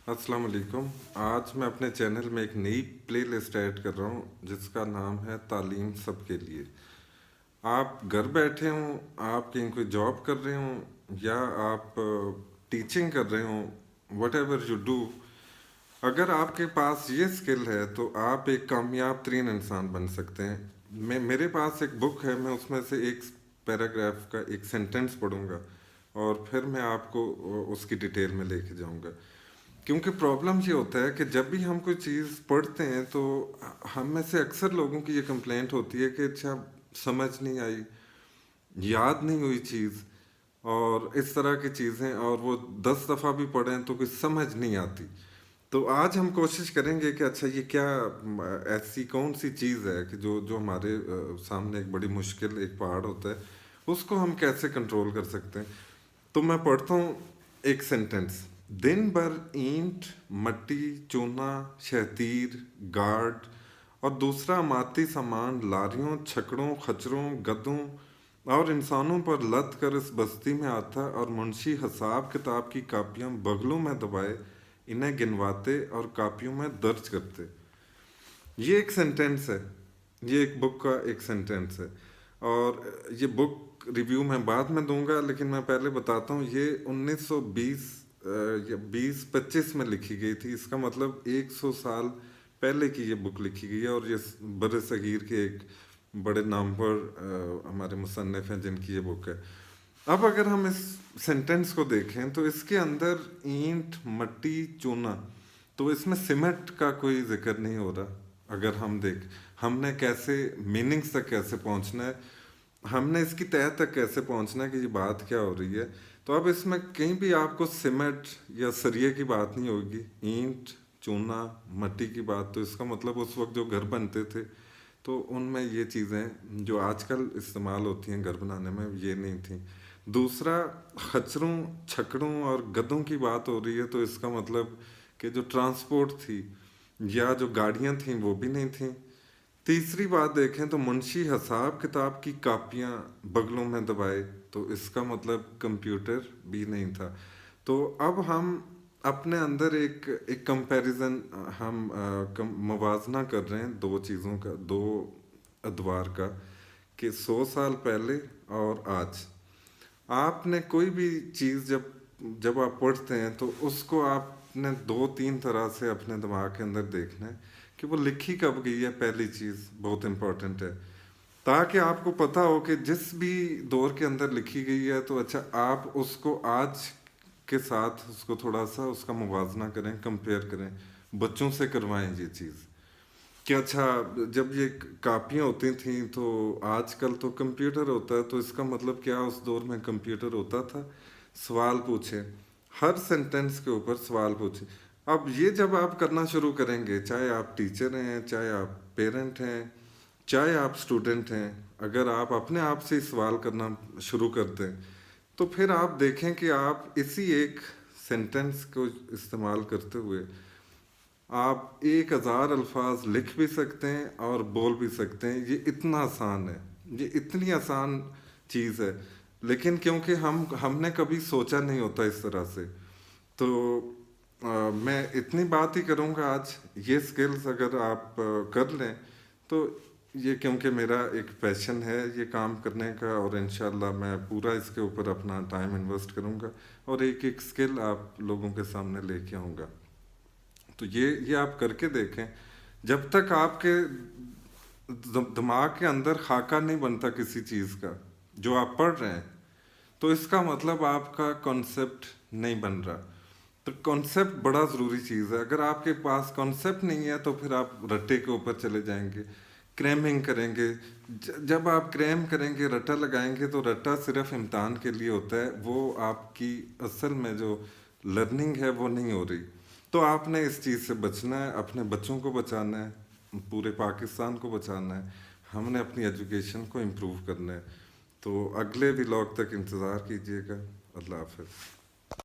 अस्सलाम वालेकुम। आज मैं अपने चैनल में एक नई प्ले लिस्ट ऐड कर रहा हूँ जिसका नाम है तालीम सबके लिए। आप घर बैठे हों, आप कहीं कोई जॉब कर रहे हों या आप टीचिंग कर रहे हों, वट एवर यू डू, अगर आपके पास ये स्किल है तो आप एक कामयाब तरीन इंसान बन सकते हैं। मेरे पास एक बुक है, मैं उसमें से एक पैराग्राफ का एक सेंटेंस पढ़ूंगा और फिर मैं आपको उसकी डिटेल में लेके जाऊंगा। क्योंकि प्रॉब्लम ये होता है कि जब भी हम कोई चीज़ पढ़ते हैं तो हम में से अक्सर लोगों की ये कंप्लेंट होती है कि अच्छा समझ नहीं आई, याद नहीं हुई चीज़, और इस तरह की चीज़ें, और वो 10 दफ़ा भी पढ़ें तो कुछ समझ नहीं आती। तो आज हम कोशिश करेंगे कि अच्छा ये क्या ऐसी कौन सी चीज़ है कि जो जो हमारे सामने एक बड़ी मुश्किल एक पहाड़ होता है, उसको हम कैसे कंट्रोल कर सकते हैं। तो मैं पढ़ता हूँ एक सेंटेंस। दिन भर ईंट, मट्टी, चूना, शहतीर, गार्ड और दूसरा माती सामान लारियों, छकड़ों, खच्चरों, गधों और इंसानों पर लद कर इस बस्ती में आता और मुंशी हिसाब किताब की कापियां बगलों में दबाए इन्हें गिनवाते और कापियों में दर्ज करते। ये एक सेंटेंस है, ये एक बुक का एक सेंटेंस है, और ये बुक रिव्यू मैं बाद में दूंगा, लेकिन मैं पहले बताता हूँ ये 1920 या 20-25 में लिखी गई थी। इसका मतलब 100 साल पहले की ये बुक लिखी गई है, और ये बर सगीर के एक बड़े नामवर हमारे मुसन्निफ हैं जिनकी ये बुक है। अब अगर हम इस सेंटेंस को देखें तो इसके अंदर ईंट, मट्टी, चूना, तो इसमें सीमेंट का कोई जिक्र नहीं हो रहा। अगर हम हमने कैसे मीनिंग्स तक कैसे पहुंचना है, हमने इसकी तह तक कैसे पहुंचना है कि ये बात क्या हो रही है, तो अब इसमें कहीं भी आपको सीमेंट या सरिये की बात नहीं होगी। ईंट, चूना, मट्टी की बात, तो इसका मतलब उस वक्त जो घर बनते थे तो उनमें ये चीज़ें जो आजकल इस्तेमाल होती हैं घर बनाने में, ये नहीं थी। दूसरा, खच्चरों, छकड़ों और गधों की बात हो रही है, तो इसका मतलब कि जो ट्रांसपोर्ट थी या जो गाड़ियाँ थीं वो भी नहीं थीं। तीसरी बात देखें तो मुंशी हिसाब किताब की कापियाँ बगलों में दबाए, तो इसका मतलब कंप्यूटर भी नहीं था। तो अब हम अपने अंदर एक एक कंपैरिजन, हम मवाजना कर रहे हैं दो चीज़ों का, दो अदवार का, कि 100 साल पहले और आज। आपने कोई भी चीज़ जब जब आप पढ़ते हैं तो उसको आपने 2-3 तरह से अपने दिमाग के अंदर देखना है कि वो लिखी कब गई है। पहली चीज़ बहुत इम्पोर्टेंट है, ताकि आपको पता हो कि जिस भी दौर के अंदर लिखी गई है तो अच्छा आप उसको आज के साथ उसको थोड़ा सा उसका मुवाजना करें, कंपेयर करें, बच्चों से करवाएं ये चीज़ कि अच्छा जब ये कापियाँ होती थी तो आजकल तो कंप्यूटर होता है, तो इसका मतलब क्या उस दौर में कंप्यूटर होता था। सवाल पूछे, हर सेंटेंस के ऊपर सवाल पूछे। अब ये जब आप करना शुरू करेंगे, चाहे आप टीचर हैं, चाहे आप पेरेंट हैं, चाहे आप स्टूडेंट हैं, अगर आप अपने आप से सवाल करना शुरू कर दें तो फिर आप देखें कि आप इसी एक सेंटेंस को इस्तेमाल करते हुए आप 1000 अल्फाज लिख भी सकते हैं और बोल भी सकते हैं। ये इतना आसान है, ये इतनी आसान चीज़ है, लेकिन क्योंकि हमने कभी सोचा नहीं होता इस तरह से, तो मैं इतनी बात ही करूँगा आज। ये स्किल्स अगर आप कर लें तो ये, क्योंकि मेरा एक पैशन है ये काम करने का, और इंशाल्लाह मैं पूरा इसके ऊपर अपना टाइम इन्वेस्ट करूँगा और एक एक स्किल आप लोगों के सामने लेके आऊँगा। तो ये आप करके देखें। जब तक आपके दिमाग के अंदर खाका नहीं बनता किसी चीज़ का जो आप पढ़ रहे हैं, तो इसका मतलब आपका कॉन्सेप्ट नहीं बन रहा। तो कॉन्सेप्ट बड़ा ज़रूरी चीज़ है। अगर आपके पास कॉन्सेप्ट नहीं है तो फिर आप रट्टे के ऊपर चले जाएंगे, क्रैमिंग करेंगे। जब आप क्रैम करेंगे, रट्टा लगाएंगे, तो रट्टा सिर्फ इम्तहान के लिए होता है, वो आपकी असल में जो लर्निंग है वो नहीं हो रही। तो आपने इस चीज़ से बचना है, अपने बच्चों को बचाना है, पूरे पाकिस्तान को बचाना है, हमने अपनी एजुकेशन को इम्प्रूव करना है। तो अगले व्लॉग तक इंतज़ार कीजिएगा। अल्लाह हाफ़िज़।